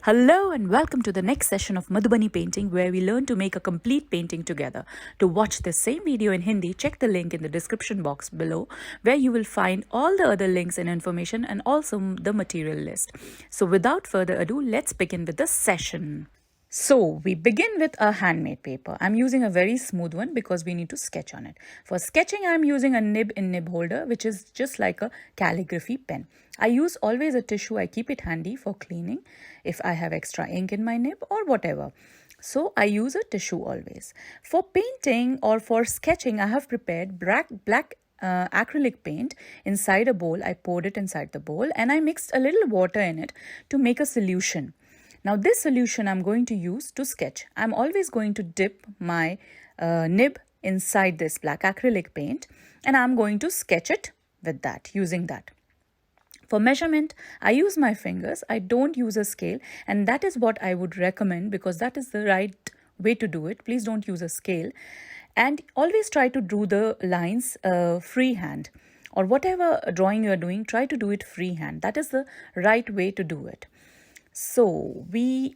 Hello and welcome to the next session of Madhubani painting, where we learn to make a complete painting together. To watch the same video in Hindi, check the link in the description box below, where you will find all the other links and information and also the material list. So without further ado, let's begin with the session. So we begin with a handmade paper. I'm using a very smooth one because we need to sketch on it. For sketching, I'm using a nib in nib holder, which is just like a calligraphy pen. I use always a tissue. I keep it handy for cleaning if I have extra ink in my nib or whatever. So I use a tissue always. For painting or for sketching, I have prepared black acrylic paint inside a bowl. I poured it inside the bowl and I mixed a little water in it to make a solution. Now this solution I'm going to use to sketch. I'm always going to dip my nib inside this black acrylic paint and I'm going to sketch it with that, using that. For measurement, I use my fingers. I don't use a scale, and that is what I would recommend because that is the right way to do it. Please don't use a scale, and always try to draw the lines freehand, or whatever drawing you are doing, try to do it freehand. That is the right way to do it. So we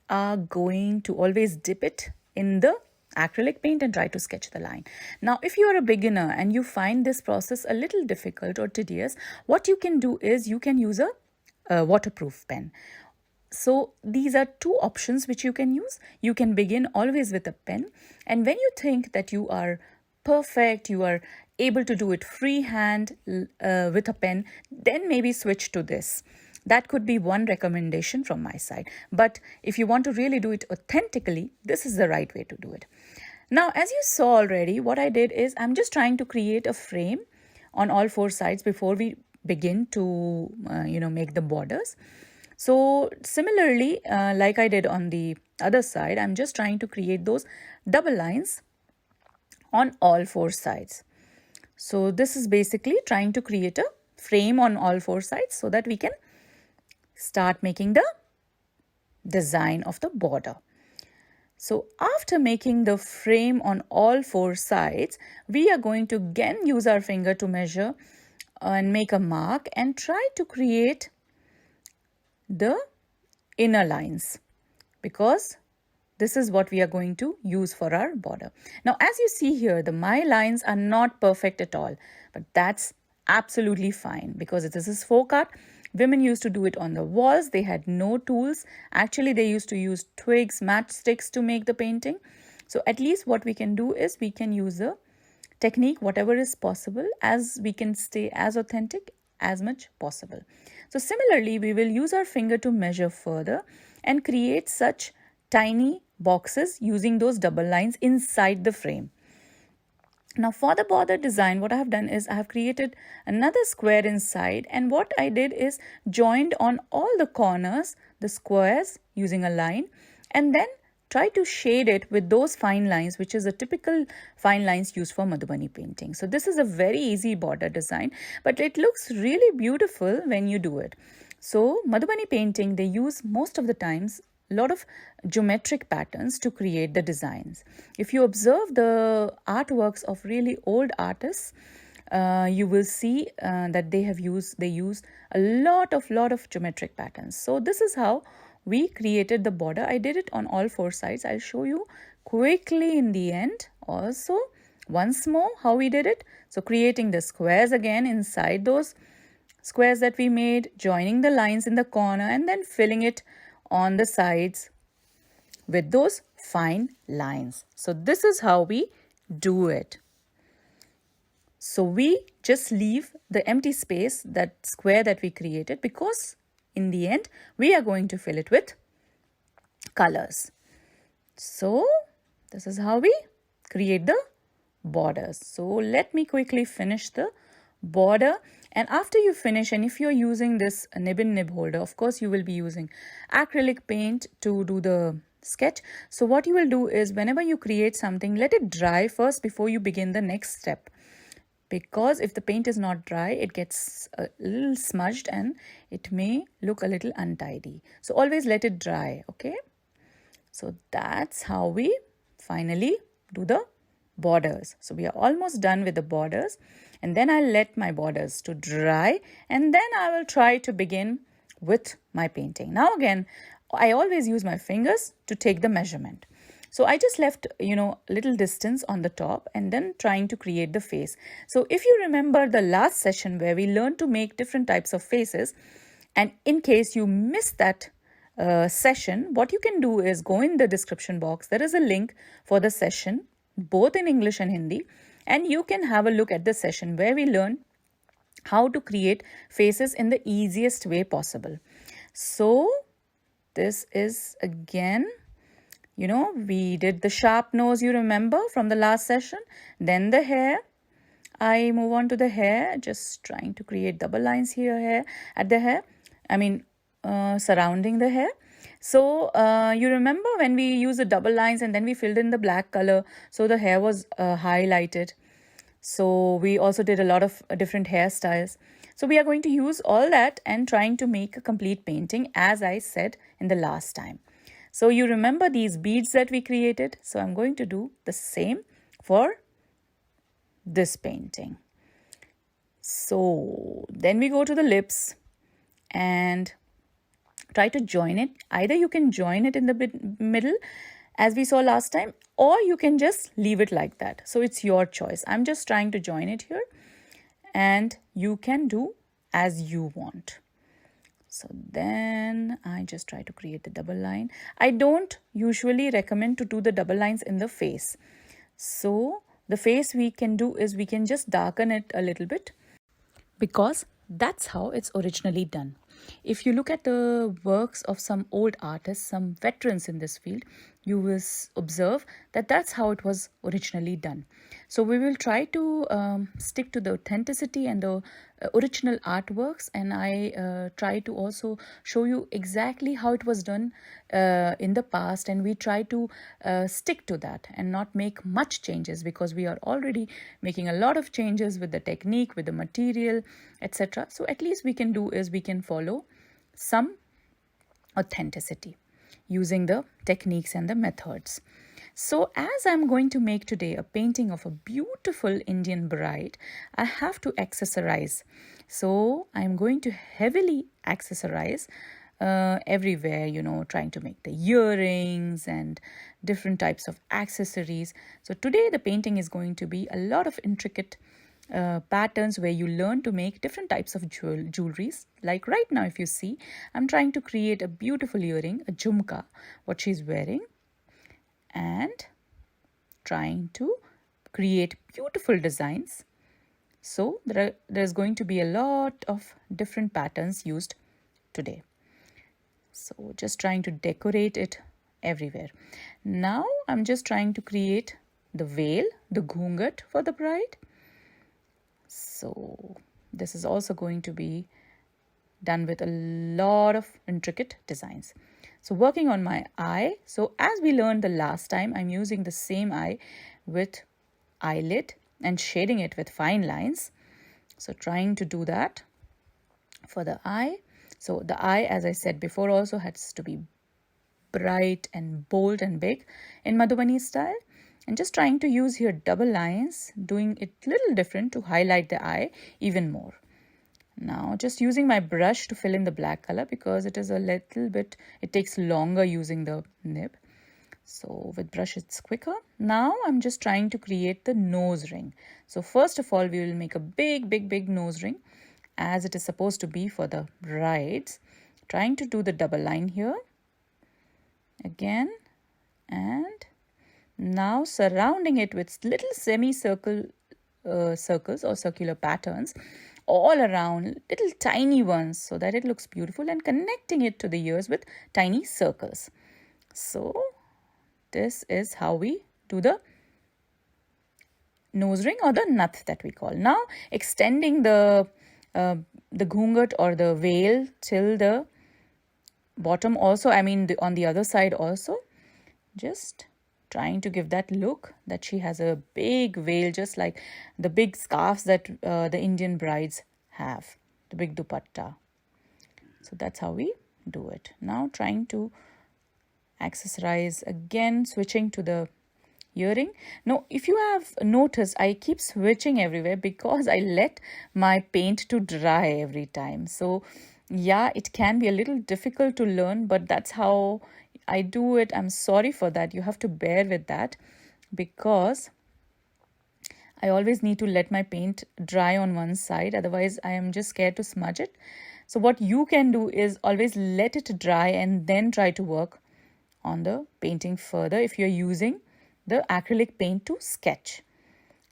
are going to always dip it in the acrylic paint and try to sketch the line. Now, if you are a beginner and you find this process a little difficult or tedious, what you can do is you can use a waterproof pen. So these are two options which you can use. You can begin always with a pen, and when you think that you are perfect, you are able to do it freehand with a pen, then maybe switch to this. That could be one recommendation from my side. But if you want to really do it authentically, this is the right way to do it. Now, as you saw already, what I did is I'm just trying to create a frame on all four sides before we begin to, make the borders. So similarly, like I did on the other side, I'm just trying to create those double lines on all four sides. So this is basically trying to create a frame on all four sides so that we can start making the design of the border. So after making the frame on all four sides, we are going to again use our finger to measure and make a mark and try to create the inner lines, because this is what we are going to use for our border. Now, as you see here, my lines are not perfect at all, but that's absolutely fine because this is folk art. Women used to do it on the walls. They had no tools. Actually, they used to use twigs, matchsticks to make the painting. So at least what we can do is we can use a technique, whatever is possible, as we can stay as authentic as much possible. So similarly, we will use our finger to measure further and create such tiny boxes using those double lines inside the frame. Now for the border design, what I have done is I have created another square inside, and what I did is joined on all the corners, the squares, using a line, and then try to shade it with those fine lines, which is a typical fine lines used for Madhubani painting. So this is a very easy border design, but it looks really beautiful when you do it. So Madhubani painting, they use most of the times a lot of geometric patterns to create the designs. If you observe the artworks of really old artists, you will see that they use a lot of geometric patterns. So this is how we created the border. I did it on all four sides. I'll show you quickly in the end also once more how we did it. So creating the squares again inside those squares that we made, joining the lines in the corner, and then filling it on the sides with those fine lines. So this is how we do it. So we just leave the empty space, that square that we created, because in the end we are going to fill it with colors. So this is how we create the borders. So let me quickly finish the border. And after you finish, and if you're using this nib and nib holder, of course you will be using acrylic paint to do the sketch. So what you will do is whenever you create something, let it dry first before you begin the next step, because if the paint is not dry, it gets a little smudged and it may look a little untidy. So always let it dry. Okay, so that's how we finally do the borders. So we are almost done with the borders, and then I'll let my borders to dry, and then I will try to begin with my painting. Now again, I always use my fingers to take the measurement. So I just left, little distance on the top and then trying to create the face. So if you remember the last session where we learned to make different types of faces, and in case you missed that session, what you can do is go in the description box. There is a link for the session, both in English and Hindi, and you can have a look at the session where we learn how to create faces in the easiest way possible. So this is again, we did the sharp nose, you remember from the last session, then the hair. I move on to the hair, just trying to create double lines here at the hair. Surrounding the hair. So you remember when we used the double lines and then we filled in the black color, so the hair was highlighted. So we also did a lot of different hairstyles. So we are going to use all that and trying to make a complete painting, as I said in the last time. So you remember these beads that we created? So I'm going to do the same for this painting. So then we go to the lips and try to join it. Either you can join it in the middle as we saw last time, or you can just leave it like that. So it's your choice. I'm just trying to join it here, and you can do as you want. So then I just try to create the double line. I don't usually recommend to do the double lines in the face. So the face we can do is we can just darken it a little bit, because that's how it's originally done. If you look at the works of some old artists, some veterans in this field, you will observe that that's how it was originally done. So we will try to stick to the authenticity and the original artworks, and I try to also show you exactly how it was done in the past, and we try to stick to that and not make much changes, because we are already making a lot of changes with the technique, with the material, etc. So at least we can do is we can follow some authenticity using the techniques and the methods. So as I'm going to make today a painting of a beautiful Indian bride, I have to accessorize. So I'm going to heavily accessorize everywhere, trying to make the earrings and different types of accessories. So today the painting is going to be a lot of intricate patterns where you learn to make different types of jewelries. Like right now, if you see, I'm trying to create a beautiful earring, a jhumka, what she's wearing, and trying to create beautiful designs. So there's going to be a lot of different patterns used today. So just trying to decorate it everywhere. Now I'm just trying to create the veil, the ghungat for the bride. So this is also going to be done with a lot of intricate designs. So working on my eye. So as we learned the last time, I'm using the same eye with eyelid and shading it with fine lines. So trying to do that for the eye. So the eye, as I said before, also has to be bright and bold and big in Madhubani style. And just trying to use here double lines, doing it a little different to highlight the eye even more. Now just using my brush to fill in the black color, because it is a little bit, it takes longer using the nib. So with brush it's quicker. Now I'm just trying to create the nose ring. So first of all, we will make a big nose ring, as it is supposed to be for the brides. Trying to do the double line here again, and now surrounding it with little semicircle circles or circular patterns all around, little tiny ones, so that it looks beautiful, and connecting it to the ears with tiny circles. So this is how we do the nose ring, or the nath that we call. Now extending the ghungat or the veil till the bottom also, on the other side also, just trying to give that look that she has a big veil, just like the big scarves that the Indian brides have, the big dupatta. So that's how we do it. Now trying to accessorize again, switching to the earring. Now if you have noticed, I keep switching everywhere because I let my paint to dry every time. So Yeah, it can be a little difficult to learn, but that's how I do it. I'm sorry for that. You have to bear with that because I always need to let my paint dry on one side. Otherwise, I am just scared to smudge it. So what you can do is always let it dry and then try to work on the painting further if you're using the acrylic paint to sketch.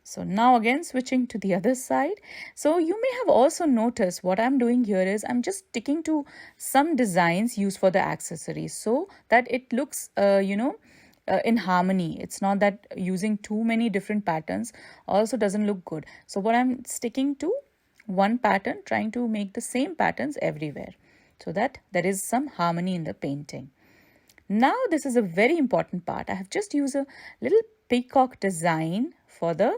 So now again switching to the other side. So you may have also noticed what I'm doing here is I'm just sticking to some designs used for the accessories so that it looks, in harmony. It's not that using too many different patterns also doesn't look good. So what I'm sticking to one pattern, trying to make the same patterns everywhere so that there is some harmony in the painting. Now this is a very important part. I have just used a little peacock design for the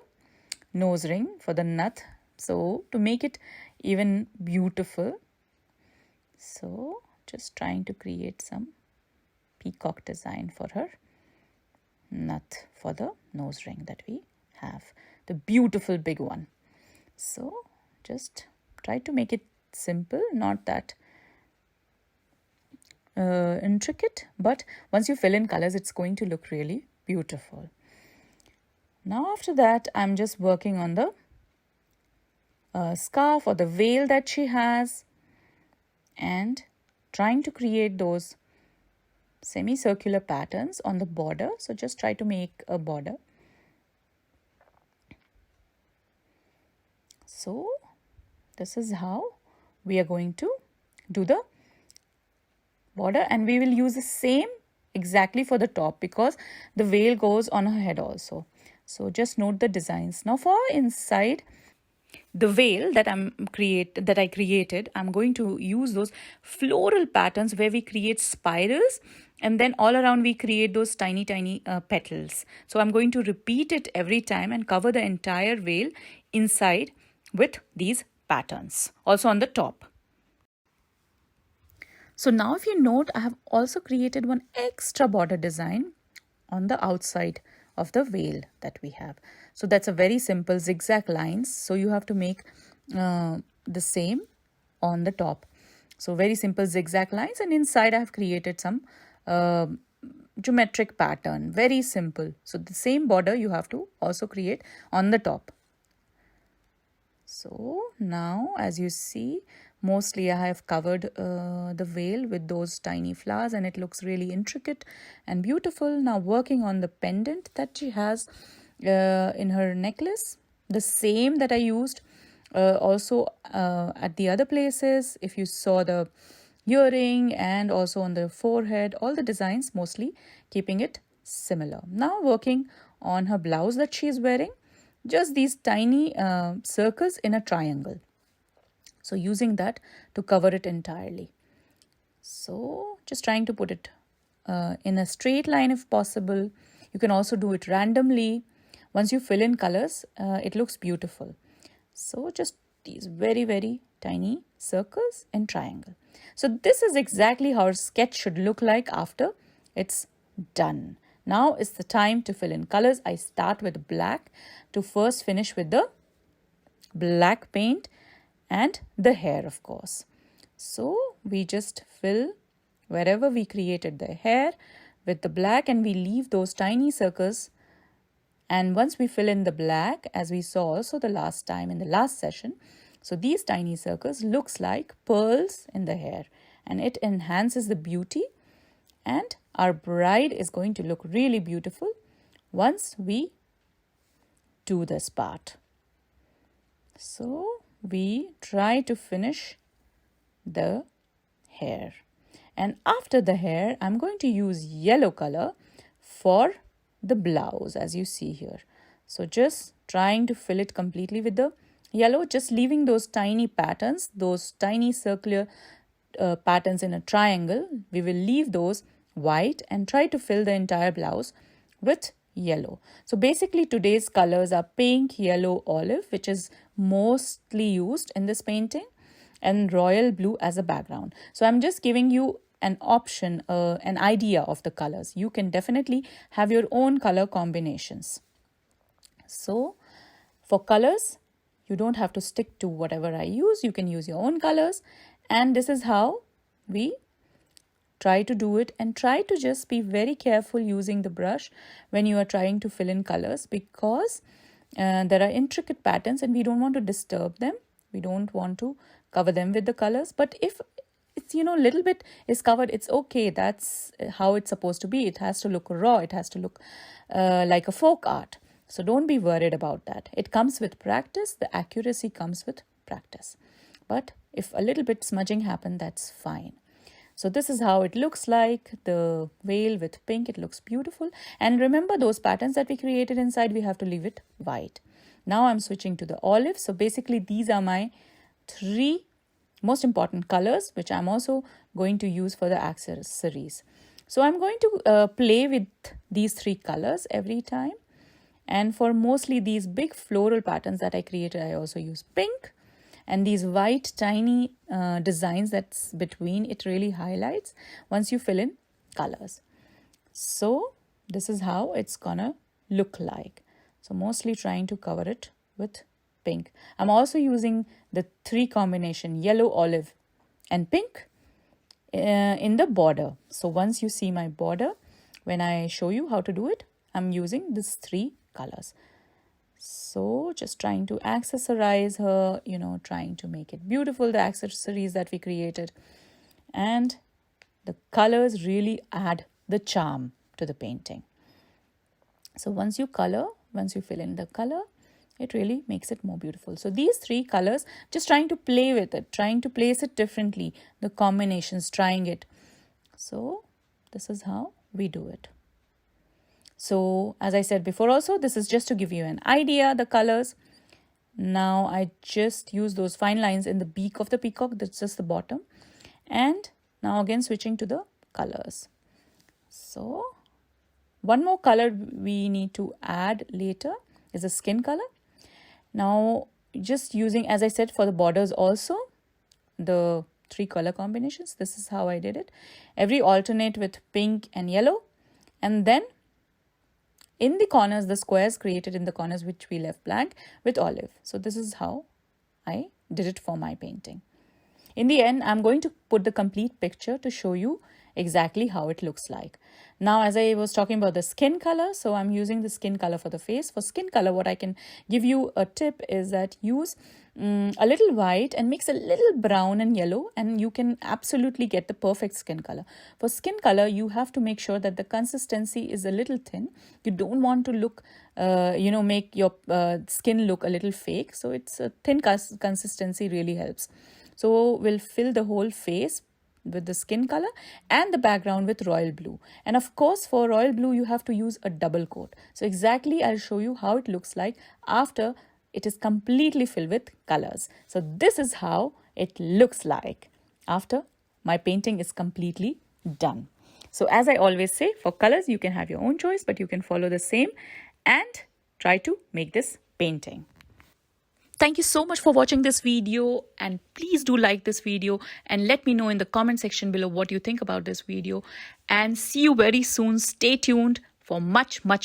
nose ring, for the nut, so to make it even beautiful. So just trying to create some peacock design for her nut, for the nose ring that we have, the beautiful big one. So just try to make it simple, not that intricate, but once you fill in colors it's going to look really beautiful. Now after that I'm just working on the scarf or the veil that she has and trying to create those semicircular patterns on the border. So just try to make a border. So this is how we are going to do the border, and we will use the same exactly for the top because the veil goes on her head also. So just note the designs. Now for inside the veil that I created, I'm going to use those floral patterns where we create spirals and then all around we create those tiny petals. So I'm going to repeat it every time and cover the entire veil inside with these patterns, also on the top. So now if you note, I have also created one extra border design on the outside of the veil that we have. So that's a very simple zigzag lines. So you have to make the same on the top. So very simple zigzag lines, and inside I have created some geometric pattern, very simple. So the same border you have to also create on the top. So now as you see, mostly I have covered the veil with those tiny flowers and it looks really intricate and beautiful. Now working on the pendant that she has in her necklace, the same that I used also at the other places. If you saw the earring and also on the forehead, all the designs mostly keeping it similar. Now working on her blouse that she is wearing, just these tiny circles in a triangle. So using that to cover it entirely. So just trying to put it in a straight line if possible. You can also do it randomly. Once you fill in colors, it looks beautiful. So just these very tiny circles in triangle. So this is exactly how a sketch should look like after it's done. Now is the time to fill in colors. I start with black to first finish with the black paint and the hair, of course. So we just fill wherever we created the hair with the black and we leave those tiny circles. And once we fill in the black, as we saw also the last time in the last session, so these tiny circles looks like pearls in the hair and it enhances the beauty, and our bride is going to look really beautiful once we do this part. So we try to finish the hair, and after the hair I'm going to use yellow color for the blouse, as you see here. So just trying to fill it completely with the yellow, just leaving those tiny patterns, those tiny circular patterns in a triangle. We will leave those white and try to fill the entire blouse with yellow. So basically today's colors are pink, yellow, olive, which is mostly used in this painting, and royal blue as a background. So I'm just giving you an option, an idea of the colors. You can definitely have your own color combinations. So for colors, you don't have to stick to whatever I use. You can use your own colors. And this is how we try to do it, and try to just be very careful using the brush when you are trying to fill in colors, because there are intricate patterns and we don't want to disturb them. We don't want to cover them with the colors. But if it's, little bit is covered, it's okay. That's how it's supposed to be. It has to look raw. It has to look like a folk art. So don't be worried about that. It comes with practice. The accuracy comes with practice. But if a little bit smudging happens, that's fine. So this is how it looks like, the veil with pink. It looks beautiful. And remember, those patterns that we created inside, we have to leave it white. Now I'm switching to the olive. So basically these are my 3 most important colors, which I'm also going to use for the accessories. So I'm going to play with these 3 colors every time. And for mostly these big floral patterns that I created, I also use pink. And these white tiny designs that's between, it really highlights once you fill in colors. So this is how it's gonna look like. So mostly trying to cover it with pink. I'm also using the 3 combination, yellow, olive and pink in the border. So once you see my border, when I show you how to do it, I'm using these 3 colors. So just trying to accessorize her, trying to make it beautiful, the accessories that we created. And the colors really add the charm to the painting. So once you fill in the color, it really makes it more beautiful. So these 3 colors, just trying to play with it, trying to place it differently, the combinations, trying it. So this is how we do it. So as I said before also, this is just to give you an idea, the colors. Now I just use those fine lines in the beak of the peacock, that's just the bottom. And now again switching to the colors. So one more color we need to add later is a skin color. Now just using, as I said, for the borders also, the 3 color combinations. This is how I did it. Every alternate with pink and yellow. And then in the corners, the squares created in the corners which we left blank with olive. So this is how I did it for my painting. In the end, I'm going to put the complete picture to show you exactly how it looks like. Now, as I was talking about the skin color, so I'm using the skin color for the face. For skin color, what I can give you a tip is that use a little white and mix a little brown and yellow, and you can absolutely get the perfect skin color. For skin color, you have to make sure that the consistency is a little thin. You don't want to look, make your skin look a little fake. So it's a thin consistency really helps. So we'll fill the whole face with the skin color and the background with royal blue. And of course, for royal blue, you have to use a double coat. So exactly, I'll show you how it looks like after it is completely filled with colors. So this is how it looks like after my painting is completely done. So as I always say, for colors, you can have your own choice, but you can follow the same and try to make this painting. Thank you so much for watching this video, and please do like this video and let me know in the comment section below what you think about this video, and see you very soon. Stay tuned for much more.